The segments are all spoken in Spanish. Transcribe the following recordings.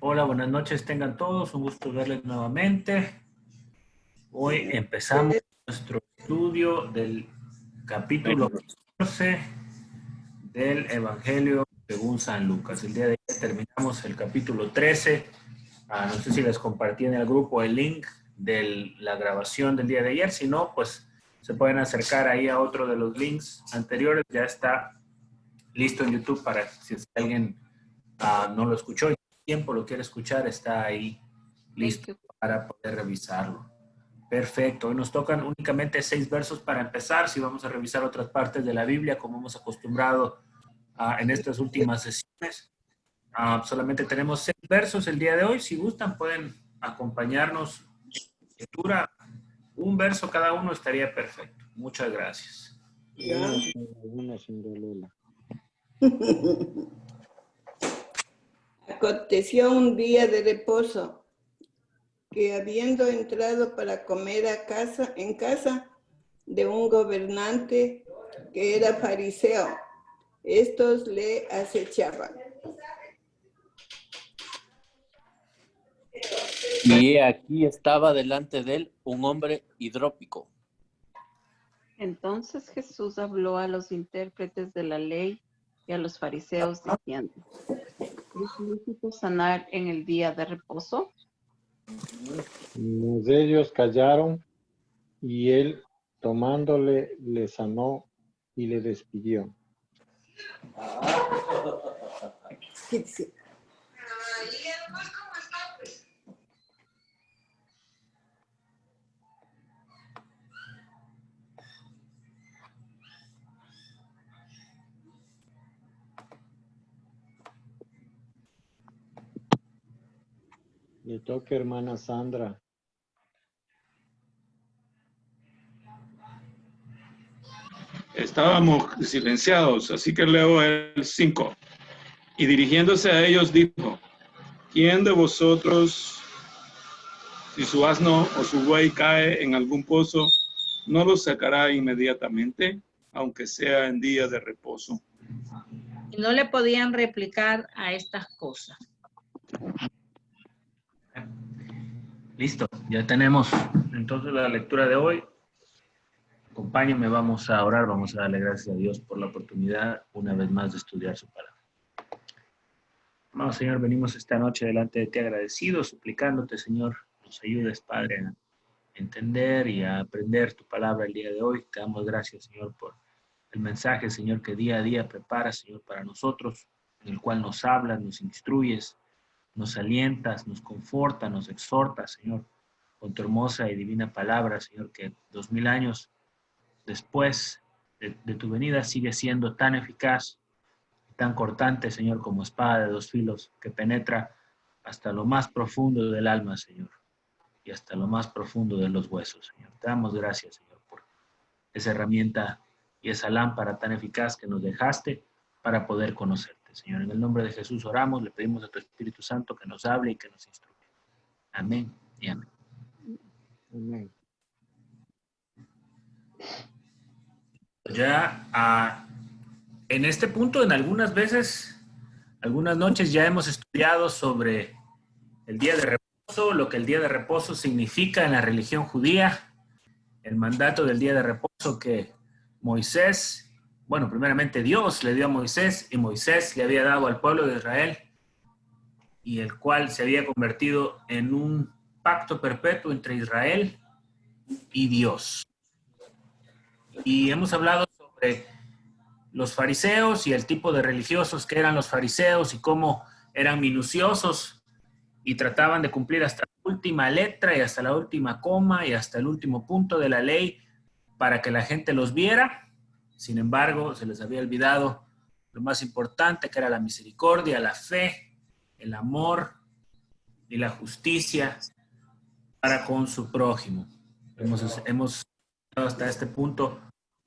Hola, buenas noches, tengan todos, un gusto verles nuevamente. Hoy empezamos nuestro estudio del capítulo 14 del Evangelio según San Lucas. El día de hoy terminamos el capítulo 13. No sé si les compartí en el grupo el link de la grabación del día de ayer. Si no, pues se pueden acercar ahí a otro de los links anteriores. Ya está listo en YouTube para si alguien no lo escuchó y tiempo lo quiere escuchar, está ahí listo para poder revisarlo. Perfecto. Hoy nos tocan únicamente 6 versos para empezar. Si vamos a revisar otras partes de la Biblia, como hemos acostumbrado en estas últimas sesiones, solamente tenemos 6 versos el día de hoy. Si gustan, pueden acompañarnos en lectura. Un verso cada uno estaría perfecto. Muchas gracias. Una sin Lola. Aconteció un día de reposo que, habiendo entrado para comer en casa de un gobernante que era fariseo, estos le acechaban. Y aquí estaba delante de él un hombre hidrópico. Entonces Jesús habló a los intérpretes de la ley y a los fariseos diciendo: ¿es lícito sanar en el día de reposo? Mas ellos callaron, y él, tomándole, le sanó y le despidió. ¿Qué dice? Le toca, hermana Sandra. Estábamos silenciados, así que leo el 5. Y dirigiéndose a ellos dijo: ¿quién de vosotros, si su asno o su buey cae en algún pozo, no lo sacará inmediatamente, aunque sea en día de reposo? Y no le podían replicar a estas cosas. Listo, ya tenemos entonces la lectura de hoy. Acompáñenme, vamos a orar, vamos a darle gracias a Dios por la oportunidad una vez más de estudiar su palabra. Amado Señor, venimos esta noche delante de ti agradecidos, suplicándote, Señor, nos ayudes, Padre, a entender y a aprender tu palabra el día de hoy. Te damos gracias, Señor, por el mensaje, Señor, que día a día preparas, Señor, para nosotros, en el cual nos hablas, nos instruyes, nos alientas, nos confortas, nos exhortas, Señor, con tu hermosa y divina palabra, Señor, que 2000 años después de tu venida sigue siendo tan eficaz, tan cortante, Señor, como espada de 2 filos, que penetra hasta lo más profundo del alma, Señor, y hasta lo más profundo de los huesos, Señor. Te damos gracias, Señor, por esa herramienta y esa lámpara tan eficaz que nos dejaste para poder conocerte, Señor. En el nombre de Jesús oramos, le pedimos a tu Espíritu Santo que nos hable y que nos instruya. Amén y amén. Amén. Ya en este punto, en algunas noches ya hemos estudiado sobre el día de reposo, lo que el día de reposo significa en la religión judía, el mandato del día de reposo que Moisés, bueno, primeramente Dios le dio a Moisés y Moisés le había dado al pueblo de Israel, y el cual se había convertido en un pacto perpetuo entre Israel y Dios. Y hemos hablado sobre los fariseos y el tipo de religiosos que eran los fariseos y cómo eran minuciosos y trataban de cumplir hasta la última letra y hasta la última coma y hasta el último punto de la ley para que la gente los viera. Sin embargo, se les había olvidado lo más importante, que era la misericordia, la fe, el amor y la justicia para con su prójimo. Hemos llegado hasta este punto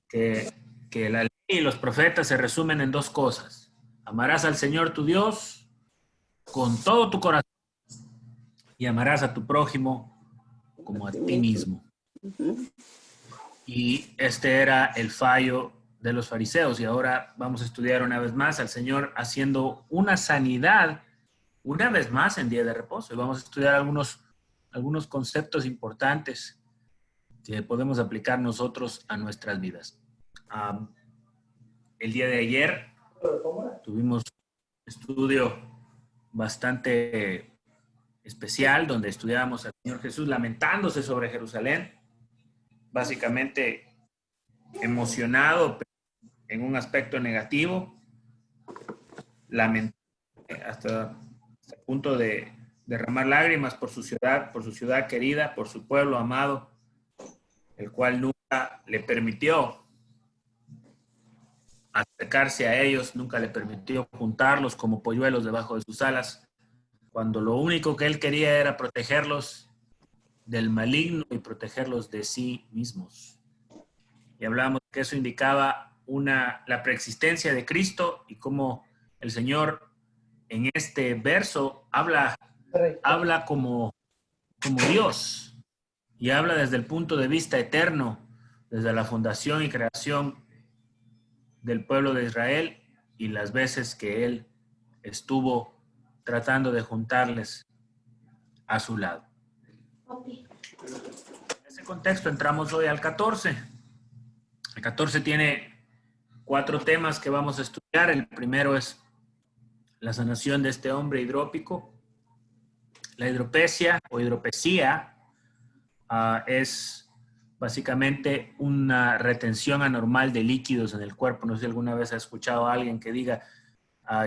que la ley y los profetas se resumen en 2 cosas. Amarás al Señor tu Dios con todo tu corazón y amarás a tu prójimo como a ti mismo. Y este era el fallo de los fariseos. Y ahora vamos a estudiar una vez más al Señor haciendo una sanidad una vez más en día de reposo. Y vamos a estudiar algunos conceptos importantes que podemos aplicar nosotros a nuestras vidas. El día de ayer tuvimos un estudio bastante especial donde estudiábamos al Señor Jesús lamentándose sobre Jerusalén, básicamente emocionado en un aspecto negativo, hasta el punto de derramar lágrimas por su ciudad querida, por su pueblo amado, el cual nunca le permitió acercarse a ellos, nunca le permitió juntarlos como polluelos debajo de sus alas, cuando lo único que él quería era protegerlos del maligno y protegerlos de sí mismos. Y hablábamos que eso indicaba la preexistencia de Cristo y cómo el Señor en este verso habla como Dios y habla desde el punto de vista eterno, desde la fundación y creación del pueblo de Israel y las veces que Él estuvo tratando de juntarles a su lado. En ese contexto entramos hoy al 14. El 14 tiene 4 temas que vamos a estudiar. El primero es la sanación de este hombre hidrópico. La hidropesia o hidropesía es básicamente una retención anormal de líquidos en el cuerpo. No sé si alguna vez ha escuchado a alguien que diga,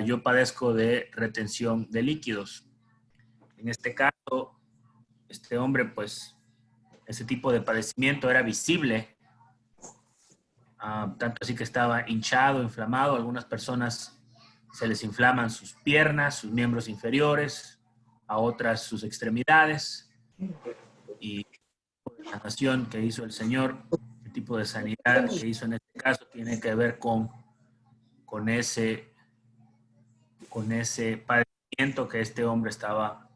yo padezco de retención de líquidos. En este caso, este hombre, pues, ese tipo de padecimiento era visible, tanto así que estaba hinchado, inflamado. A algunas personas se les inflaman sus piernas, sus miembros inferiores, a otras sus extremidades. Y la sanación que hizo el Señor, el tipo de sanidad que hizo en este caso, tiene que ver con ese padecimiento que este hombre estaba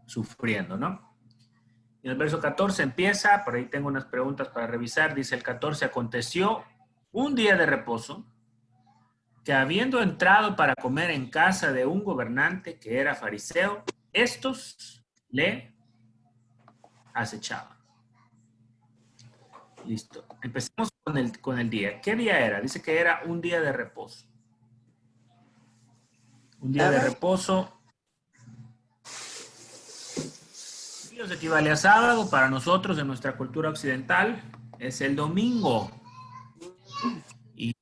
sufriendo, ¿no? Y el verso 14 empieza, por ahí tengo unas preguntas para revisar, dice el 14, aconteció un día de reposo que habiendo entrado para comer en casa de un gobernante que era fariseo, estos le acechaban. Listo. Empecemos con el día. ¿Qué día era? Dice que era un día de reposo. Un día de reposo. Dios equivale a sábado. Para nosotros, en nuestra cultura occidental, es el domingo. Y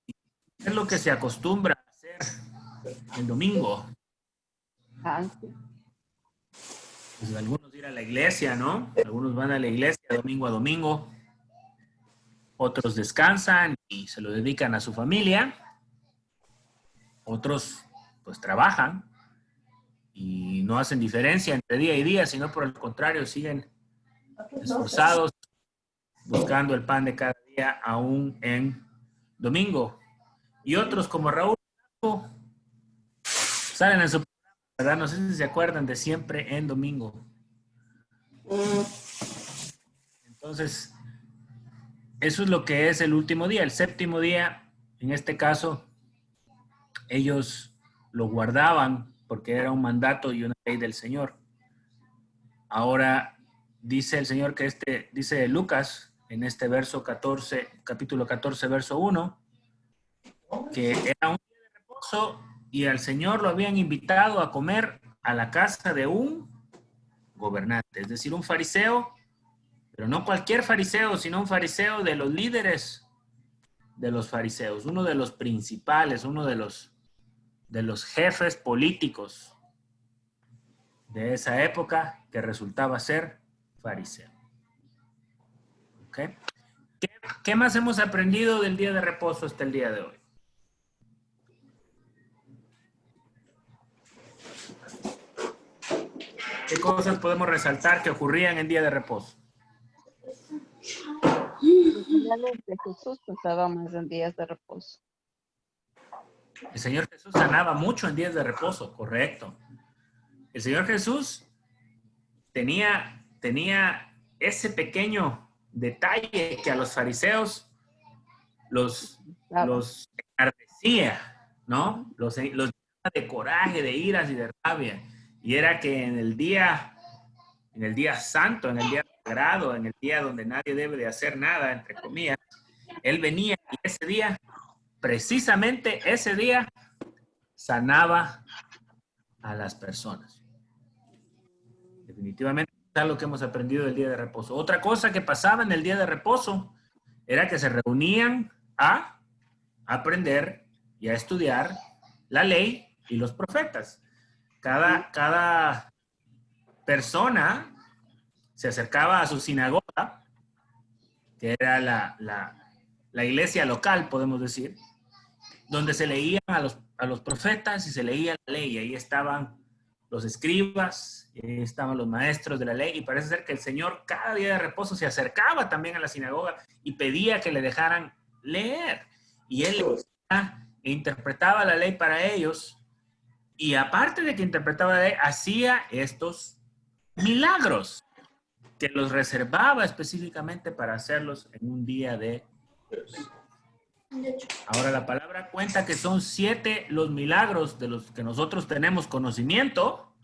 es lo que se acostumbra a hacer el domingo. Pues algunos ir a la iglesia, ¿no? Algunos van a la iglesia domingo a domingo. Otros descansan y se lo dedican a su familia. Otros, pues, trabajan y no hacen diferencia entre día y día, sino por el contrario, siguen esforzados buscando el pan de cada día, aún en domingo. Y otros, como Raúl, salen en su programa, ¿verdad? No sé si se acuerdan de Siempre en Domingo. Entonces, eso es lo que es el último día. El séptimo día, en este caso, ellos lo guardaban porque era un mandato y una ley del Señor. Ahora dice el Señor que dice Lucas en este verso 14, capítulo 14, verso 1, que era un día de reposo y al Señor lo habían invitado a comer a la casa de un gobernante, es decir, un fariseo, pero no cualquier fariseo, sino un fariseo de los líderes de los fariseos, uno de los principales, uno de los jefes políticos de esa época que resultaba ser fariseo. ¿Ok? ¿Qué más hemos aprendido del día de reposo hasta el día de hoy? ¿Qué cosas podemos resaltar que ocurrían en día de reposo? De Jesús pasaba más en días de reposo. El Señor Jesús sanaba mucho en días de reposo, correcto. El Señor Jesús tenía ese pequeño detalle que a los fariseos los enardecía, ¿no? Los llenaba de coraje, de iras y de rabia. y era que en el día santo, en el día sagrado, en el día donde nadie debe de hacer nada, entre comillas, él venía y ese día, precisamente ese día, sanaba a las personas. Definitivamente es algo que hemos aprendido del día de reposo. Otra cosa que pasaba en el día de reposo era que se reunían a aprender y a estudiar la ley y los profetas. Cada persona se acercaba a su sinagoga, que era la iglesia local, podemos decir, donde se leían a los profetas y se leía la ley. Ahí estaban los escribas, ahí estaban los maestros de la ley, y parece ser que el Señor cada día de reposo se acercaba también a la sinagoga y pedía que le dejaran leer. Y él leía e interpretaba la ley para ellos, y aparte de que interpretaba la ley, hacía estos milagros que los reservaba específicamente para hacerlos en un día de... Ahora la palabra cuenta que son 7 los milagros de los que nosotros tenemos conocimiento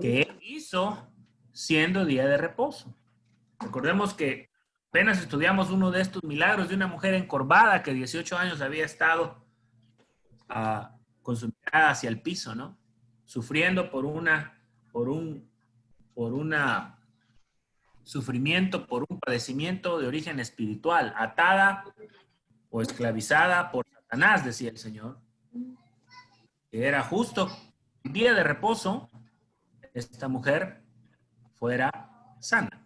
que él hizo siendo día de reposo. Recordemos que apenas estudiamos uno de estos milagros de una mujer encorvada que 18 años había estado con su mirada hacia el piso, ¿no? Sufriendo por un sufrimiento, por un padecimiento de origen espiritual, atada o esclavizada por Satanás, decía el Señor, que era justo el día de reposo, esta mujer fuera sana.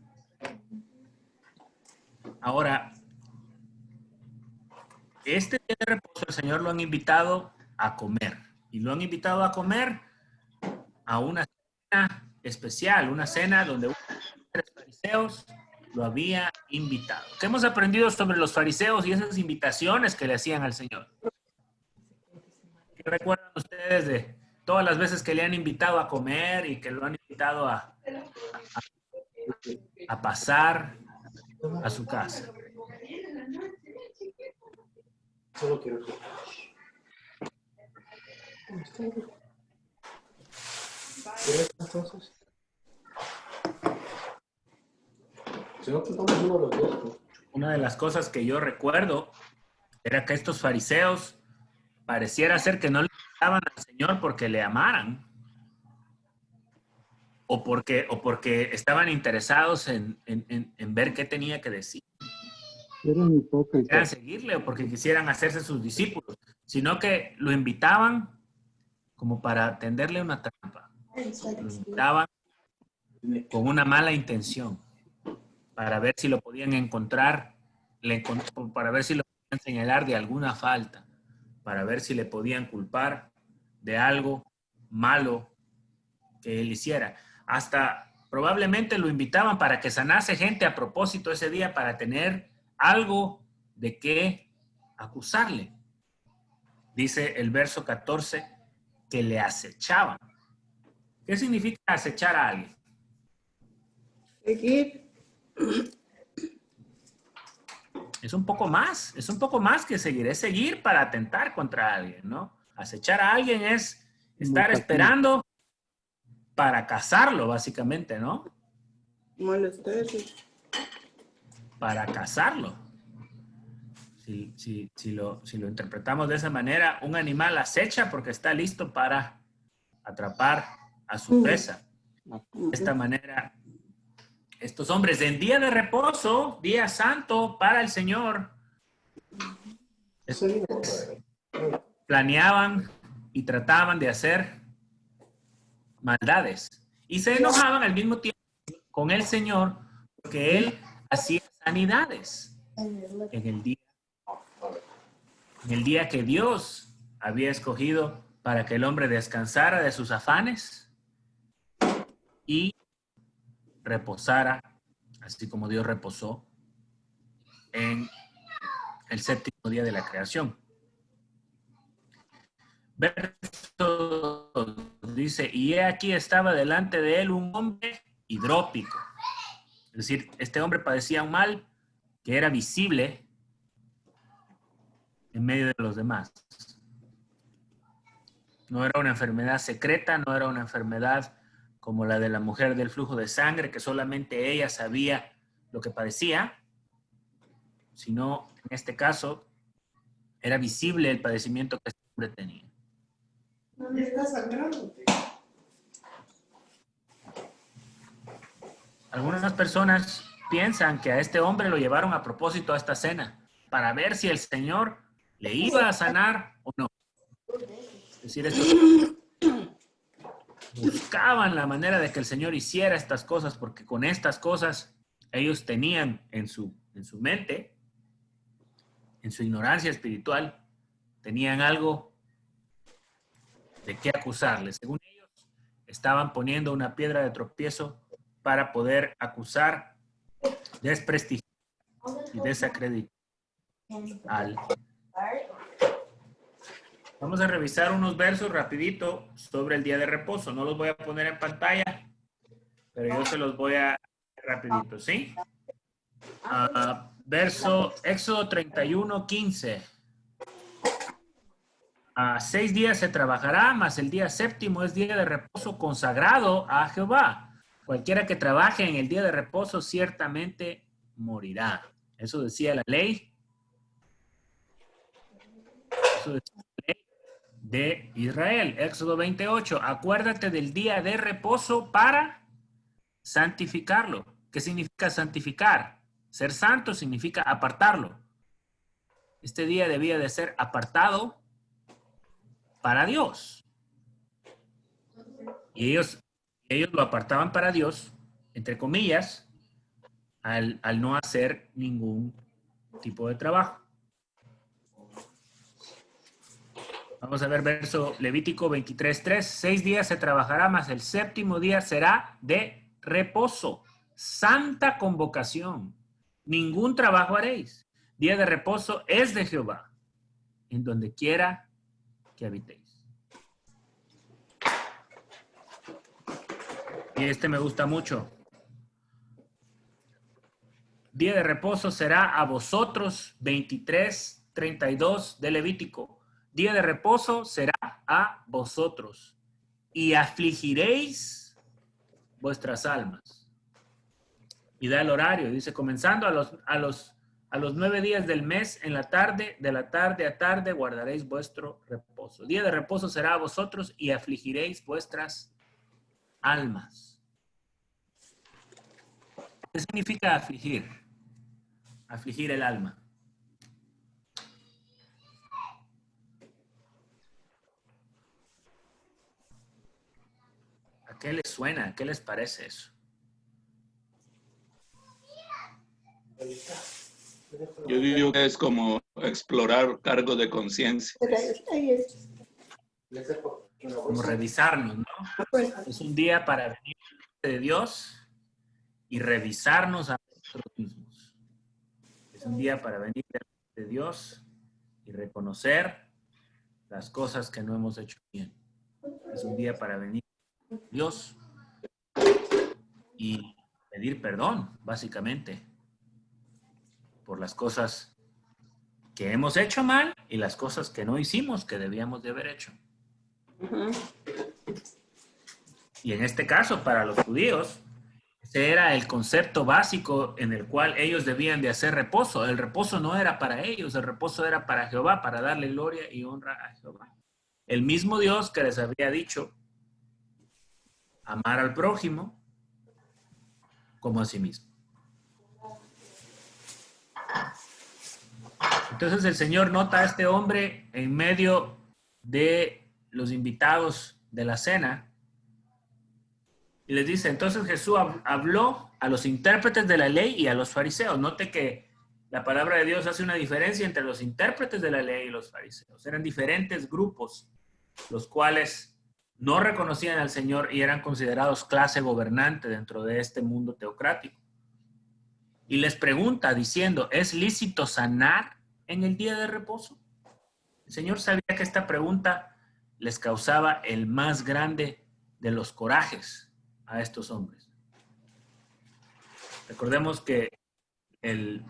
Ahora, este día de reposo el Señor lo han invitado a comer, y lo han invitado a comer a una cena especial, una cena donde los fariseos lo había invitado. ¿Qué hemos aprendido sobre los fariseos y esas invitaciones que le hacían al Señor? ¿Qué recuerdan ustedes de todas las veces que le han invitado a comer y que lo han invitado a pasar a su casa? Solo quiero que... ¿Quieres entonces? Si no, tomamos uno de los dos, ¿no? Una de las cosas que yo recuerdo era que estos fariseos pareciera ser que no le invitaban al Señor porque le amaran o porque estaban interesados en ver qué tenía que decir. Eran hipócritas. Quisieran seguirle o porque quisieran hacerse sus discípulos, sino que lo invitaban como para tenderle una trampa. Lo invitaban con una mala intención, para ver si lo podían encontrar, para ver si lo podían señalar de alguna falta, para ver si le podían culpar de algo malo que él hiciera. Hasta probablemente lo invitaban para que sanase gente a propósito ese día, para tener algo de qué acusarle. Dice el verso 14 que le acechaban. ¿Qué significa acechar a alguien? Seguir. Es un poco más que seguir, es seguir para atentar contra alguien, ¿no? Acechar a alguien es estar esperando para cazarlo, básicamente, ¿no? Molestarse. Para cazarlo. Si lo interpretamos de esa manera, un animal acecha porque está listo para atrapar a su presa. De esta manera, estos hombres en día de reposo, día santo para el Señor, planeaban y trataban de hacer maldades. Y se enojaban al mismo tiempo con el Señor porque Él hacía sanidades en el día que Dios había escogido para que el hombre descansara de sus afanes y reposara, así como Dios reposó en el séptimo día de la creación. Verso 2 dice, y he aquí estaba delante de él un hombre hidrópico. Es decir, este hombre padecía un mal que era visible en medio de los demás. No era una enfermedad secreta, no era una enfermedad como la de la mujer del flujo de sangre, que solamente ella sabía lo que padecía, sino en este caso era visible el padecimiento que este hombre tenía. ¿Dónde está sangrando? Algunas personas piensan que a este hombre lo llevaron a propósito a esta cena para ver si el Señor le iba a sanar o no. Es decir, estos buscaban la manera de que el Señor hiciera estas cosas, porque con estas cosas ellos tenían en su mente, en su ignorancia espiritual, tenían algo de qué acusarle. Según ellos, estaban poniendo una piedra de tropiezo para poder acusar, desprestigiar y desacreditar al. Vamos a revisar unos versos rapidito sobre el día de reposo. No los voy a poner en pantalla, pero yo se los voy a rapidito, ¿sí? Verso Éxodo 31:15. 6 días se trabajará, mas el día séptimo es día de reposo consagrado a Jehová. Cualquiera que trabaje en el día de reposo ciertamente morirá. Eso decía la ley. Eso decía la ley de Israel. Éxodo 28. Acuérdate del día de reposo para santificarlo. ¿Qué significa santificar? Ser santo significa apartarlo. Este día debía de ser apartado para Dios. Y ellos lo apartaban para Dios, entre comillas, al no hacer ningún tipo de trabajo. Vamos a ver verso Levítico 23:3. 6 días se trabajará, mas el séptimo día será de reposo, santa convocación. Ningún trabajo haréis. Día de reposo es de Jehová, en donde quiera que habitéis. Y este me gusta mucho. Día de reposo será a vosotros, 23:32 de Levítico. Día de reposo será a vosotros y afligiréis vuestras almas. Y da el horario, dice, comenzando a los 9 días del mes, en la tarde, de la tarde a tarde, guardaréis vuestro reposo. Día de reposo será a vosotros y afligiréis vuestras almas. ¿Qué significa afligir? Afligir el alma. ¿A qué les suena? ¿A qué les parece eso? Yo digo que es como explorar cargo de conciencia. Como revisarnos, ¿no? Es un día para venir de Dios y revisarnos a nosotros mismos. Es un día para venir de Dios y reconocer las cosas que no hemos hecho bien. Es un día para venir a Dios y pedir perdón, básicamente, por las cosas que hemos hecho mal y las cosas que no hicimos que debíamos de haber hecho. Y en este caso, para los judíos, ese era el concepto básico en el cual ellos debían de hacer reposo. El reposo no era para ellos, el reposo era para Jehová, para darle gloria y honra a Jehová. El mismo Dios que les había dicho amar al prójimo como a sí mismo. Entonces el Señor nota a este hombre en medio de los invitados de la cena y les dice, entonces Jesús habló a los intérpretes de la ley y a los fariseos. Note que la palabra de Dios hace una diferencia entre los intérpretes de la ley y los fariseos. Eran diferentes grupos, los cuales no reconocían al Señor y eran considerados clase gobernante dentro de este mundo teocrático. Y les pregunta diciendo, ¿es lícito sanar en el día de reposo? El Señor sabía que esta pregunta les causaba el más grande de los corajes a estos hombres. Recordemos que el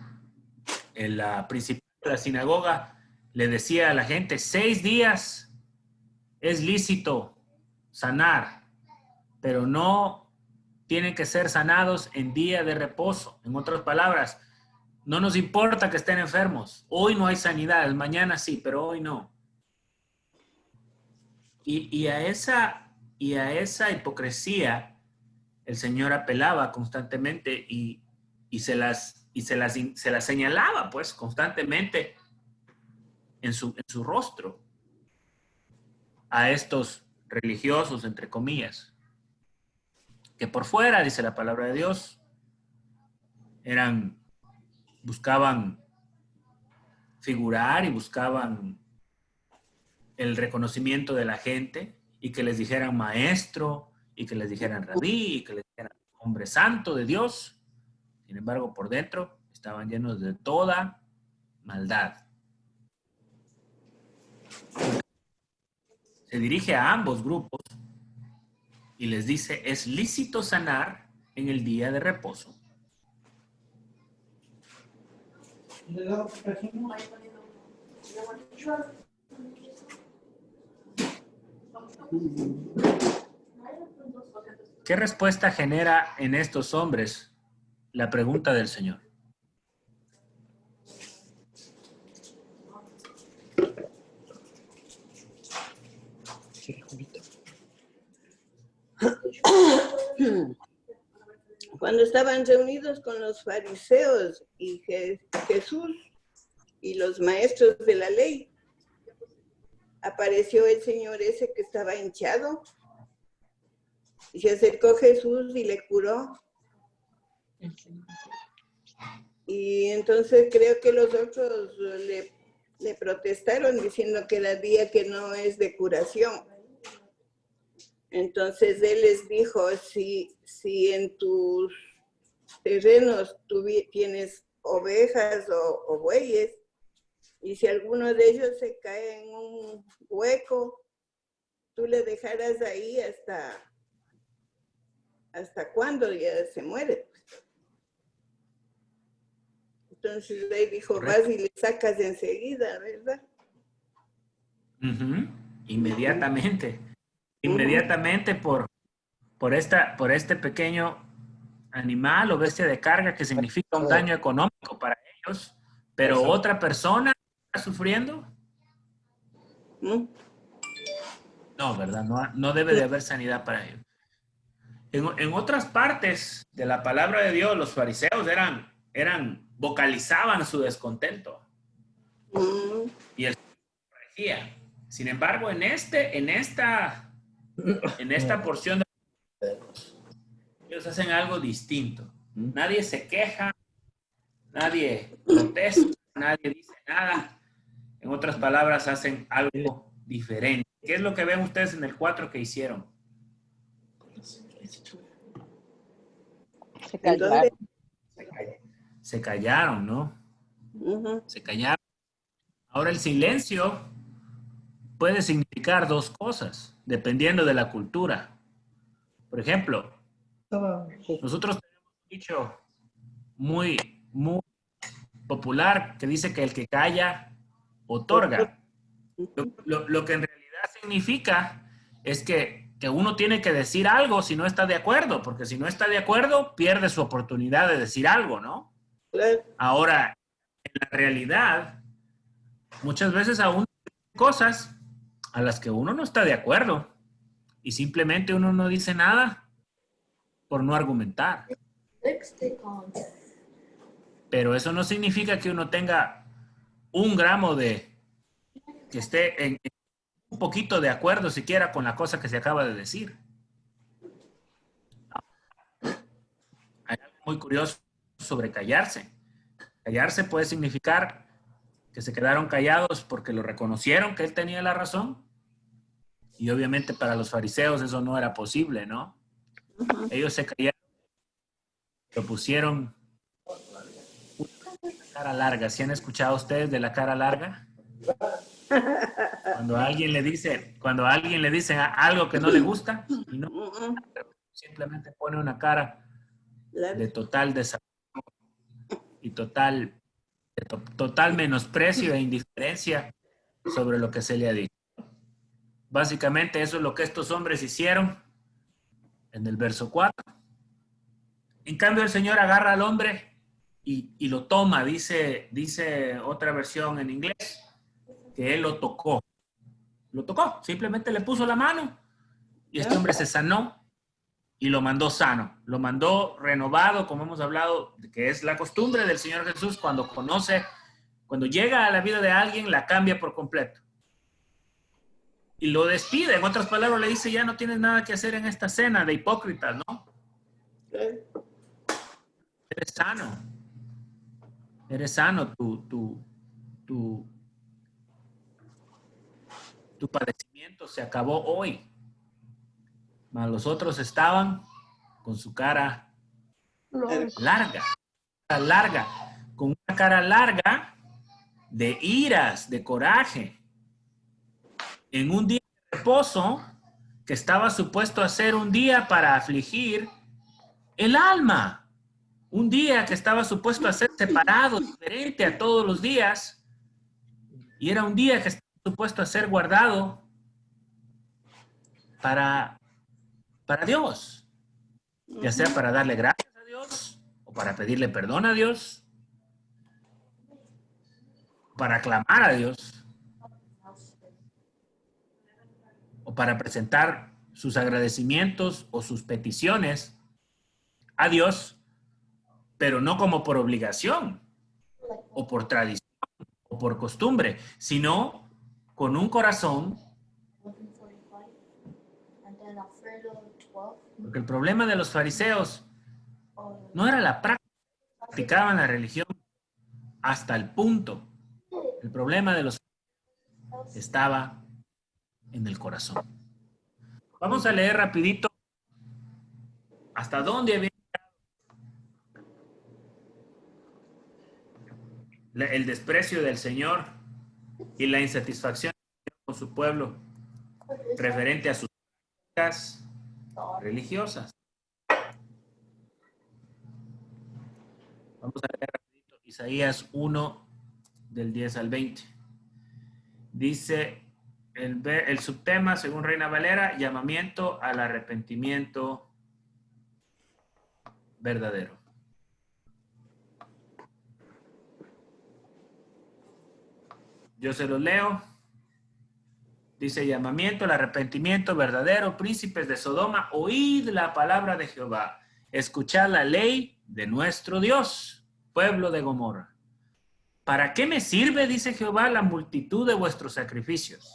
principal de la sinagoga le decía a la gente, 6 días es lícito sanar pero no tienen que ser sanados en día de reposo. En otras palabras, no nos importa que estén enfermos. Hoy no hay sanidad, mañana sí, pero hoy no. Y a esa hipocresía el Señor apelaba constantemente y se las señalaba pues constantemente en su rostro a estos religiosos, entre comillas, que por fuera, dice la palabra de Dios, buscaban figurar y buscaban el reconocimiento de la gente y que les dijeran maestro y que les dijeran rabí y que les dijeran hombre santo de Dios. Sin embargo, por dentro estaban llenos de toda maldad. Se dirige a ambos grupos y les dice, es lícito sanar en el día de reposo. ¿Qué respuesta genera en estos hombres la pregunta del Señor? Cuando estaban reunidos con los fariseos y Jesús y los maestros de la ley, apareció el señor ese que estaba hinchado y se acercó Jesús y le curó. Y entonces creo que los otros le protestaron diciendo que era día que no es de curación. Entonces él les dijo, si en tus terrenos tú tienes ovejas o bueyes, y si alguno de ellos se cae en un hueco, tú le dejarás ahí hasta cuando ya se muere. Entonces él dijo, correcto, vas y le sacas enseguida, ¿verdad? Inmediatamente. Inmediatamente por este pequeño animal o bestia de carga que significa un daño económico para ellos, pero otra persona está sufriendo. No, ¿verdad? No debe de haber sanidad para ellos. En otras partes de la palabra de Dios, los fariseos vocalizaban su descontento. Y el Señor corregía. Sin embargo, en esta porción de ellos hacen algo distinto. Nadie se queja, nadie protesta, nadie dice nada. En otras palabras, hacen algo diferente. ¿Qué es lo que ven ustedes en el 4 que hicieron? Se callaron, ¿no? Se callaron. Ahora el silencio puede significar dos cosas, dependiendo de la cultura. Por ejemplo, nosotros tenemos un dicho muy, muy popular que dice que el que calla, otorga. Lo que en realidad significa es que uno tiene que decir algo si no está de acuerdo, porque si no está de acuerdo, pierde su oportunidad de decir algo, ¿no? Ahora, en la realidad, muchas veces aún hay cosas a las que uno no está de acuerdo y simplemente uno no dice nada por no argumentar. Pero eso no significa que uno tenga un gramo que esté en un poquito de acuerdo siquiera con la cosa que se acaba de decir. Hay algo muy curioso sobre callarse. Callarse puede significar que se quedaron callados porque lo reconocieron que él tenía la razón. Y obviamente para los fariseos eso no era posible, ¿no? Ellos se callaron, lo pusieron una cara larga. ¿Sí han escuchado ustedes de la cara larga? Cuando a alguien le dice algo que no le gusta y no, simplemente pone una cara de total desacuerdo y total menosprecio e indiferencia sobre lo que se le ha dicho. Básicamente eso es lo que estos hombres hicieron en el verso 4. En cambio, el Señor agarra al hombre y lo toma, dice otra versión en inglés, que Él lo tocó. Lo tocó, simplemente le puso la mano y este hombre se sanó y lo mandó sano. Lo mandó renovado, como hemos hablado, que es la costumbre del Señor Jesús cuando llega a la vida de alguien, la cambia por completo. Y lo despide, en otras palabras le dice, ya no tienes nada que hacer en esta cena de hipócritas, ¿no? Eres sano. Eres sano. Tu padecimiento se acabó hoy. Mas los otros estaban con su cara larga, con una cara larga de iras, de coraje, en un día de reposo que estaba supuesto a ser un día para afligir el alma. Un día que estaba supuesto a ser separado, diferente a todos los días. Y era un día que estaba supuesto a ser guardado para Dios. Ya sea para darle gracias a Dios, o para pedirle perdón a Dios, para clamar a Dios, o para presentar sus agradecimientos o sus peticiones a Dios, pero no como por obligación, o por tradición, o por costumbre, sino con un corazón. Porque el problema de los fariseos no era la práctica, practicaban la religión hasta el punto. El problema de los fariseos estaba en el corazón. Vamos a leer rapidito hasta dónde había el desprecio del Señor y la insatisfacción con su pueblo referente a sus prácticas religiosas. Vamos a leer rapidito Isaías 1 del 10 al 20. Dice el subtema, según Reina Valera, llamamiento al arrepentimiento verdadero. Yo se los leo. Dice, llamamiento al arrepentimiento verdadero, príncipes de Sodoma, oíd la palabra de Jehová, escuchad la ley de nuestro Dios, pueblo de Gomorra. ¿Para qué me sirve, dice Jehová, la multitud de vuestros sacrificios?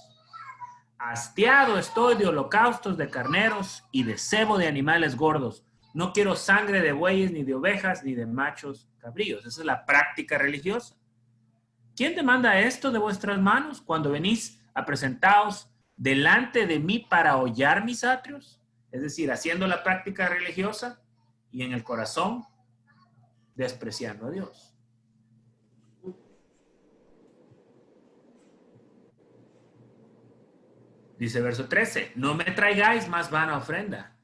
Hastiado estoy de holocaustos de carneros y de cebo de animales gordos. No quiero sangre de bueyes, ni de ovejas, ni de machos cabríos. Esa es la práctica religiosa. ¿Quién demanda esto de vuestras manos cuando venís a presentaos delante de mí para hollar mis atrios? Es decir, haciendo la práctica religiosa y en el corazón despreciando a Dios. Dice verso 13, no me traigáis más vana ofrenda.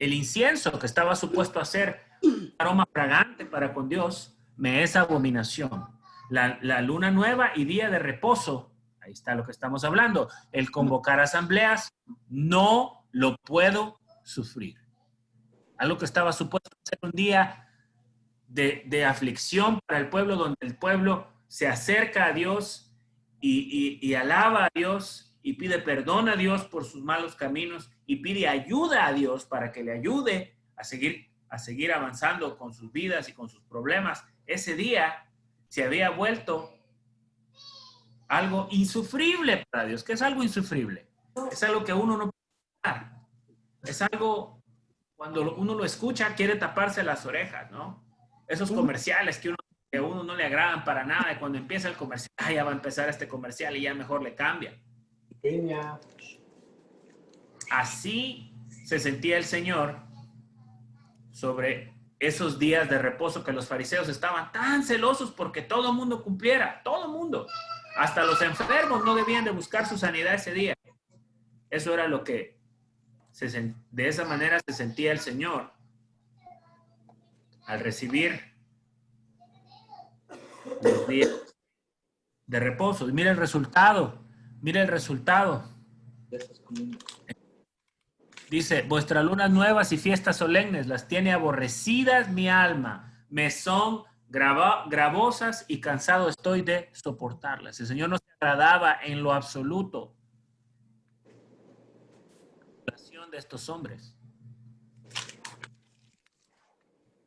El incienso que estaba supuesto a ser un aroma fragante para con Dios, me es abominación. La luna nueva y día de reposo, ahí está lo que estamos hablando, el convocar asambleas, no lo puedo sufrir. Algo que estaba supuesto a ser un día de aflicción para el pueblo, donde el pueblo se acerca a Dios y alaba a Dios y pide perdón a Dios por sus malos caminos y pide ayuda a Dios para que le ayude a seguir avanzando con sus vidas y con sus problemas. Ese día se había vuelto algo insufrible para Dios. ¿Qué es algo insufrible? Es algo que uno no puede hablar. Es algo, cuando uno lo escucha, quiere taparse las orejas, ¿no? Esos comerciales que a uno no le agradan para nada, y cuando empieza el comercial, ya va a empezar este comercial y ya mejor le cambia. Así se sentía el Señor sobre esos días de reposo, que los fariseos estaban tan celosos porque todo el mundo cumpliera, todo el mundo. Hasta los enfermos no debían de buscar su sanidad ese día. Eso era lo que de esa manera se sentía el Señor al recibir los días de reposo. Y mira el resultado. Mira el resultado. Dice, vuestras lunas nuevas y fiestas solemnes las tiene aborrecidas mi alma. Me son gravosas y cansado estoy de soportarlas. El Señor no se agradaba en lo absoluto la relación de estos hombres.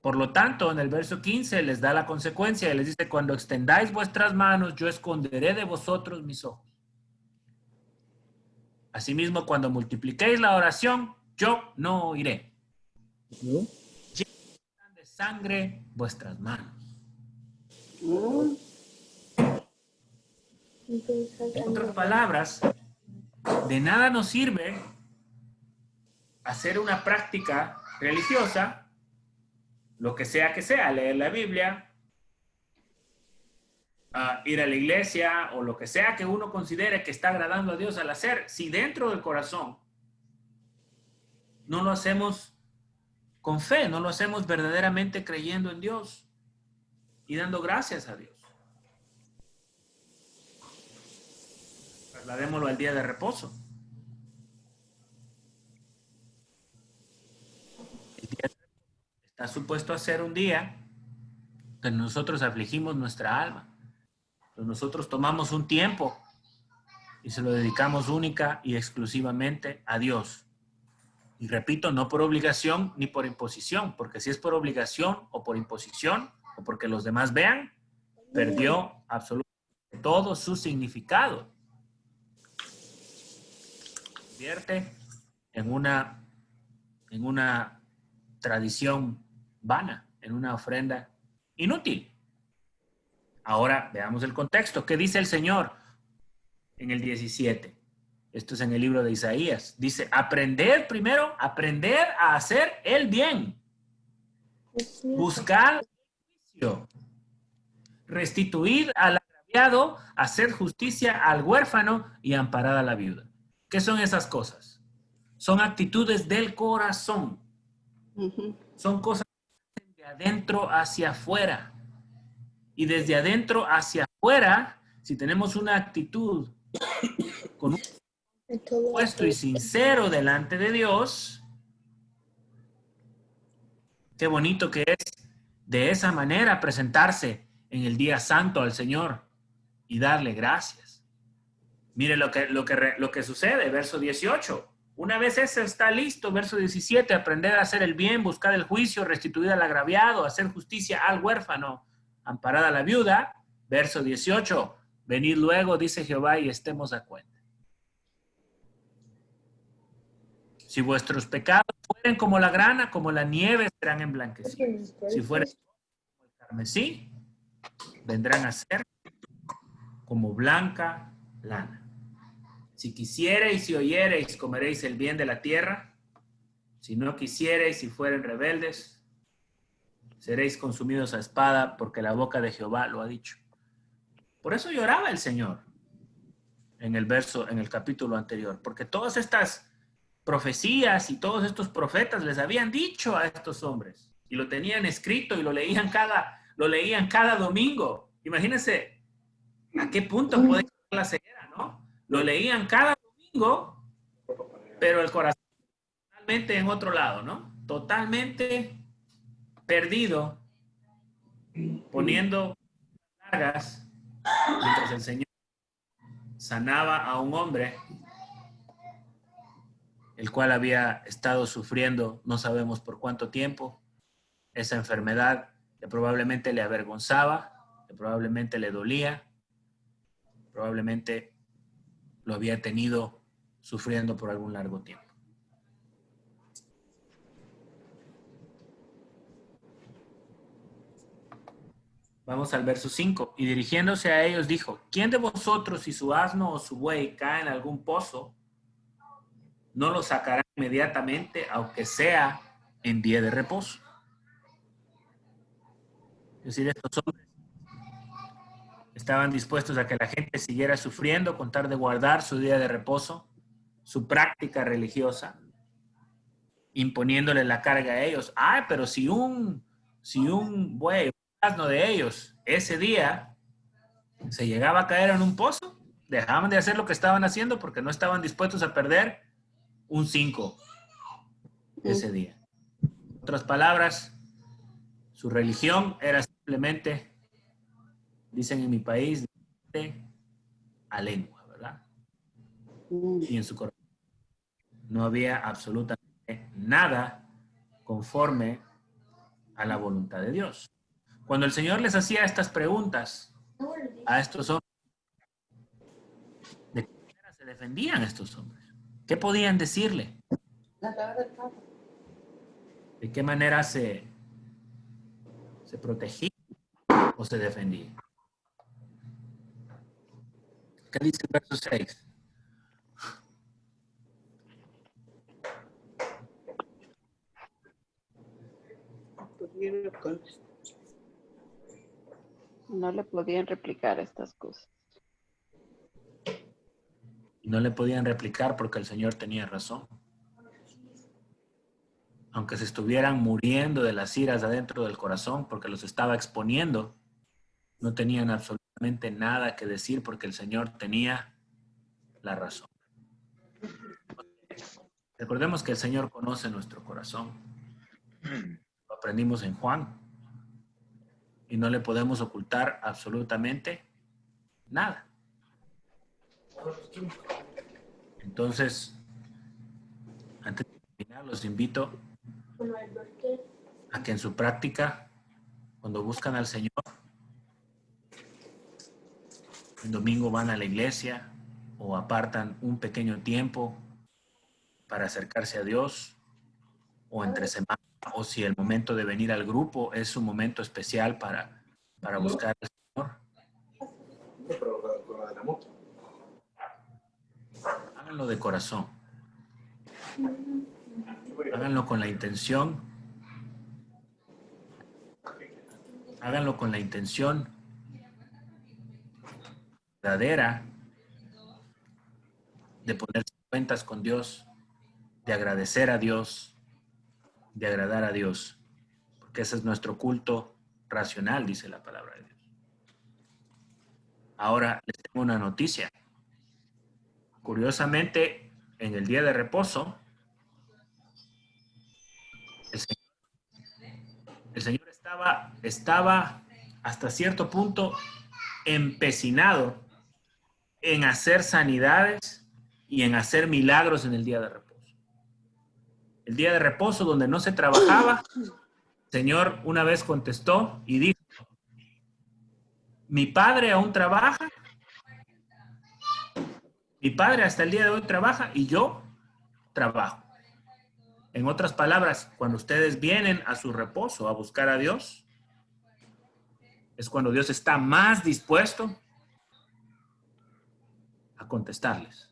Por lo tanto, en el verso 15 les da la consecuencia y les dice, cuando extendáis vuestras manos, yo esconderé de vosotros mis ojos. Asimismo, cuando multipliquéis la oración, yo no oiré. Llenan de sangre vuestras manos. En otras palabras, de nada nos sirve hacer una práctica religiosa, lo que sea, leer la Biblia, ir a la iglesia o lo que sea que uno considere que está agradando a Dios al hacer, si dentro del corazón no lo hacemos con fe, no lo hacemos verdaderamente creyendo en Dios y dando gracias a Dios. Trasladémoslo al día de reposo. El día de reposo está supuesto a ser un día que nosotros afligimos nuestra alma. Nosotros tomamos un tiempo y se lo dedicamos única y exclusivamente a Dios. Y repito, no por obligación ni por imposición, porque si es por obligación o por imposición o porque los demás vean, perdió absolutamente todo su significado. Se convierte en una tradición vana, en una ofrenda inútil. Ahora veamos el contexto. ¿Qué dice el Señor en el 17? Esto es en el libro de Isaías. Dice, aprender a hacer el bien. Buscar el juicio. Restituir al agraviado, hacer justicia al huérfano y amparar a la viuda. ¿Qué son esas cosas? Son actitudes del corazón. Son cosas de adentro hacia afuera. Y desde adentro hacia afuera, si tenemos una actitud con un puesto y sincero delante de Dios, qué bonito que es de esa manera presentarse en el día santo al Señor y darle gracias. Mire lo que sucede, verso 18. Una vez eso está listo, verso 17, aprender a hacer el bien, buscar el juicio, restituir al agraviado, hacer justicia al huérfano, amparar a la viuda. Verso 18, venid luego, dice Jehová, y estemos a cuenta. Si vuestros pecados fueren como la grana, como la nieve, serán emblanquecidos. Si fueren como el carmesí, vendrán a ser como blanca lana. Si quisiereis y oyereis, comeréis el bien de la tierra. Si no quisiereis y fueren rebeldes, seréis consumidos a espada, porque la boca de Jehová lo ha dicho. Por eso lloraba el Señor en el capítulo anterior, porque todas estas profecías y todos estos profetas les habían dicho a estos hombres y lo tenían escrito y lo leían cada domingo. Imagínense a qué punto puede llegar la ceguera, ¿no? Lo leían cada domingo, pero el corazón totalmente en otro lado, ¿no? Totalmente perdido, poniendo cargas, mientras el Señor sanaba a un hombre el cual había estado sufriendo no sabemos por cuánto tiempo esa enfermedad que probablemente le avergonzaba, que probablemente le dolía, probablemente lo había tenido sufriendo por algún largo tiempo. Vamos al verso 5. Y dirigiéndose a ellos dijo, ¿quién de vosotros si su asno o su buey cae en algún pozo, no lo sacará inmediatamente, aunque sea en día de reposo? Es decir, estos hombres estaban dispuestos a que la gente siguiera sufriendo con tal de guardar su día de reposo, su práctica religiosa, imponiéndole la carga a ellos. Pero si un buey, un asno de ellos, ese día se llegaba a caer en un pozo, dejaban de hacer lo que estaban haciendo porque no estaban dispuestos a perder un 5 ese día. En otras palabras, su religión era simplemente, dicen en mi país, a lengua, ¿verdad? Y en su corazón no había absolutamente nada conforme a la voluntad de Dios. Cuando el Señor les hacía estas preguntas a estos hombres, ¿de qué manera se defendían estos hombres? ¿Qué podían decirle? ¿De qué manera se protegían o se defendían? ¿Qué dice el verso 6? No le podían replicar estas cosas. Y no le podían replicar porque el Señor tenía razón. Aunque se estuvieran muriendo de las iras adentro del corazón porque los estaba exponiendo, no tenían absolutamente nada que decir porque el Señor tenía la razón. Recordemos que el Señor conoce nuestro corazón. Lo aprendimos en Juan. Y no le podemos ocultar absolutamente nada. Entonces, antes de terminar, los invito a que en su práctica, cuando buscan al Señor, el domingo van a la iglesia o apartan un pequeño tiempo para acercarse a Dios, o entre semana, o si el momento de venir al grupo es un momento especial para buscar al Señor. Háganlo de corazón. Háganlo con la intención. Háganlo con la intención verdadera de ponerse cuentas con Dios, de agradecer a Dios, de agradar a Dios, porque ese es nuestro culto racional, dice la palabra de Dios. Ahora les tengo una noticia. Curiosamente, en el día de reposo, el Señor estaba hasta cierto punto empecinado en hacer sanidades y en hacer milagros en el día de reposo. El día de reposo donde no se trabajaba, el Señor una vez contestó y dijo: mi Padre aún trabaja, mi Padre hasta el día de hoy trabaja y yo trabajo. En otras palabras, cuando ustedes vienen a su reposo a buscar a Dios, es cuando Dios está más dispuesto a contestarles,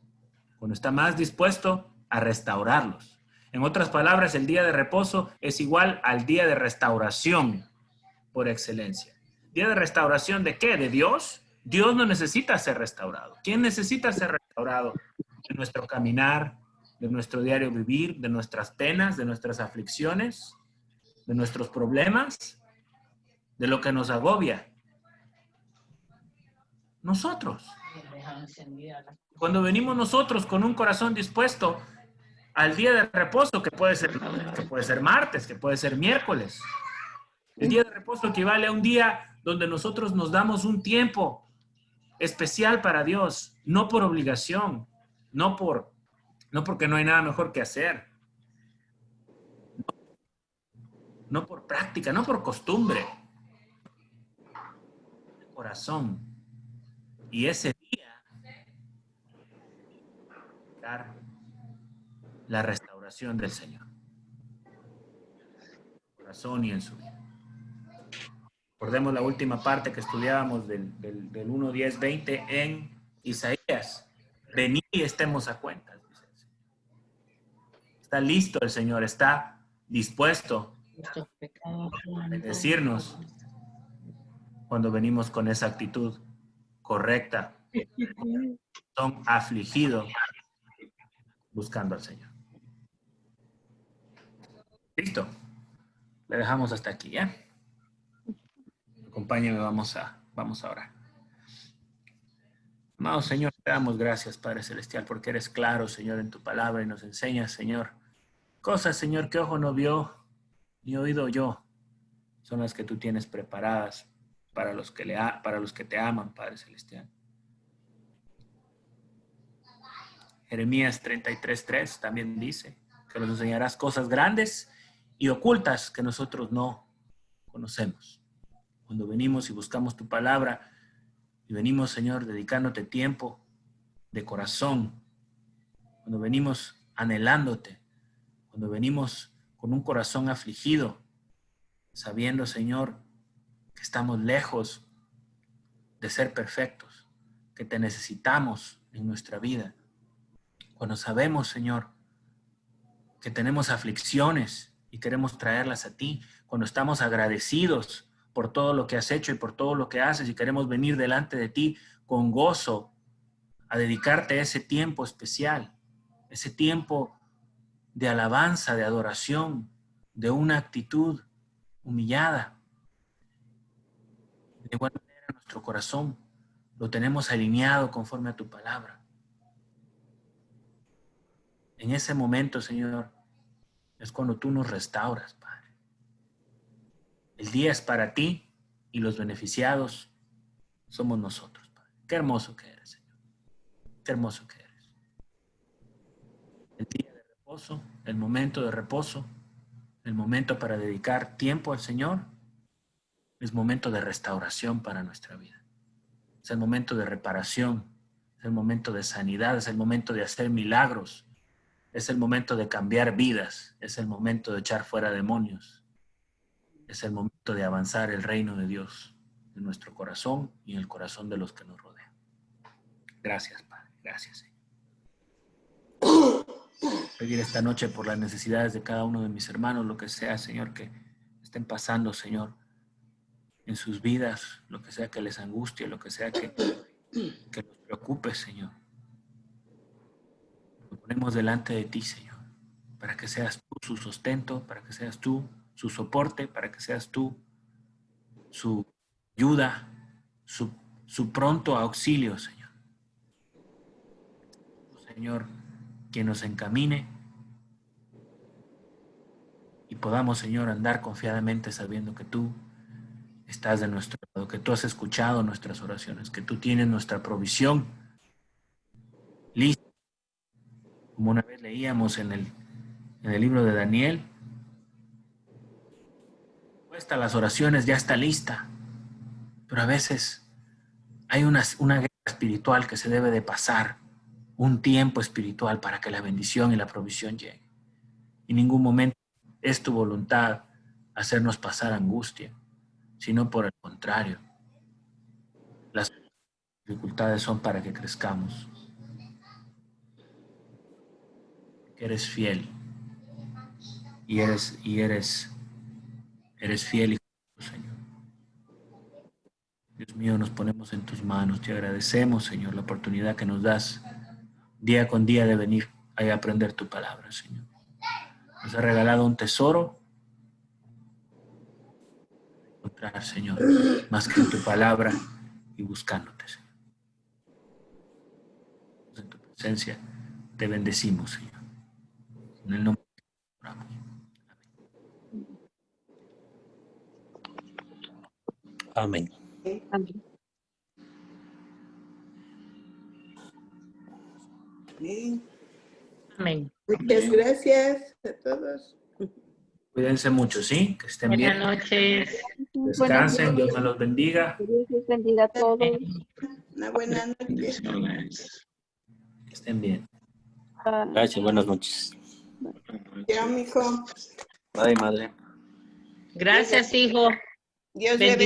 cuando está más dispuesto a restaurarlos. En otras palabras, el día de reposo es igual al día de restauración por excelencia. ¿Día de restauración de qué? ¿De Dios? Dios no necesita ser restaurado. ¿Quién necesita ser restaurado? De nuestro caminar, de nuestro diario vivir, de nuestras penas, de nuestras aflicciones, de nuestros problemas, de lo que nos agobia. Nosotros. Cuando venimos nosotros con un corazón dispuesto al día de reposo, que puede ser martes, que puede ser miércoles. El día de reposo equivale a un día donde nosotros nos damos un tiempo especial para Dios, no por obligación, no porque no hay nada mejor que hacer, no por práctica, no por costumbre, de corazón. Y ese día, dar la restauración del Señor, en su corazón y en su vida. Recordemos la última parte que estudiábamos del 1, 10, 20 en Isaías. Venid y estemos a cuentas. Está listo el Señor, está dispuesto a bendecirnos cuando venimos con esa actitud correcta, son afligidos buscando al Señor. Listo. Le dejamos hasta aquí, ¿ya? Acompáñame, vamos a orar. Amado Señor, te damos gracias, Padre Celestial, porque eres claro, Señor, en tu palabra y nos enseñas, Señor, Cosas, Señor, que ojo no vio, ni oído oyó, son las que tú tienes preparadas para los que te aman, Padre Celestial. Jeremías 33:3 también dice que nos enseñarás cosas grandes y ocultas que nosotros no conocemos. Cuando venimos y buscamos tu palabra y venimos, Señor, dedicándote tiempo de corazón, cuando venimos anhelándote, cuando venimos con un corazón afligido, sabiendo, Señor, que estamos lejos de ser perfectos, que te necesitamos en nuestra vida. Cuando sabemos, Señor, que tenemos aflicciones y queremos traerlas a ti, cuando estamos agradecidos por todo lo que has hecho y por todo lo que haces y queremos venir delante de ti con gozo a dedicarte ese tiempo especial, ese tiempo de alabanza, de adoración, de una actitud humillada. De igual manera, nuestro corazón lo tenemos alineado conforme a tu palabra. En ese momento, Señor, es cuando tú nos restauras, Padre. El día es para ti y los beneficiados somos nosotros, Padre. Qué hermoso que eres, Señor. Qué hermoso que eres. El día de reposo, el momento de reposo, el momento para dedicar tiempo al Señor, es momento de restauración para nuestra vida. Es el momento de reparación, es el momento de sanidad, es el momento de hacer milagros, es el momento de cambiar vidas, es el momento de echar fuera demonios, es el momento de avanzar el reino de Dios en nuestro corazón y en el corazón de los que nos rodean. Gracias, Padre. Gracias, Señor. Pedir esta noche por las necesidades de cada uno de mis hermanos, lo que sea, Señor, que estén pasando, Señor, en sus vidas, lo que sea que les angustie, lo que sea que los preocupe, Señor. Lo ponemos delante de ti, Señor, para que seas tú su sustento, para que seas tú su soporte, para que seas tú su ayuda, su pronto auxilio, Señor. Señor, quien nos encamine y podamos, Señor, andar confiadamente sabiendo que tú estás de nuestro lado, que tú has escuchado nuestras oraciones, que tú tienes nuestra provisión lista. Como una vez leíamos en el libro de Daniel, las oraciones ya está lista, pero a veces hay una guerra espiritual que se debe de pasar, un tiempo espiritual para que la bendición y la provisión lleguen. En ningún momento es tu voluntad hacernos pasar angustia, sino por el contrario. Las dificultades son para que crezcamos. Que eres fiel y eres fiel, Señor. Dios mío, nos ponemos en tus manos. Te agradecemos, Señor, la oportunidad que nos das día con día de venir a aprender tu palabra, Señor. Nos has regalado un tesoro. Encontrar, Señor, más que en tu palabra y buscándote, Señor. En tu presencia te bendecimos, Señor. En el nombre de Jesús oramos. Amén. Amén. Bien. Amén. Muchas gracias a todos. Cuídense mucho, ¿sí? Que estén Buenas bien. noches. Descansen, Dios me los bendiga. Dios les bendiga a todos. Una buena noche. Bendiciones. Que estén bien. Gracias, buenas noches. Chao, mijo. Bye, madre. Gracias, hijo. Dios le bendiga.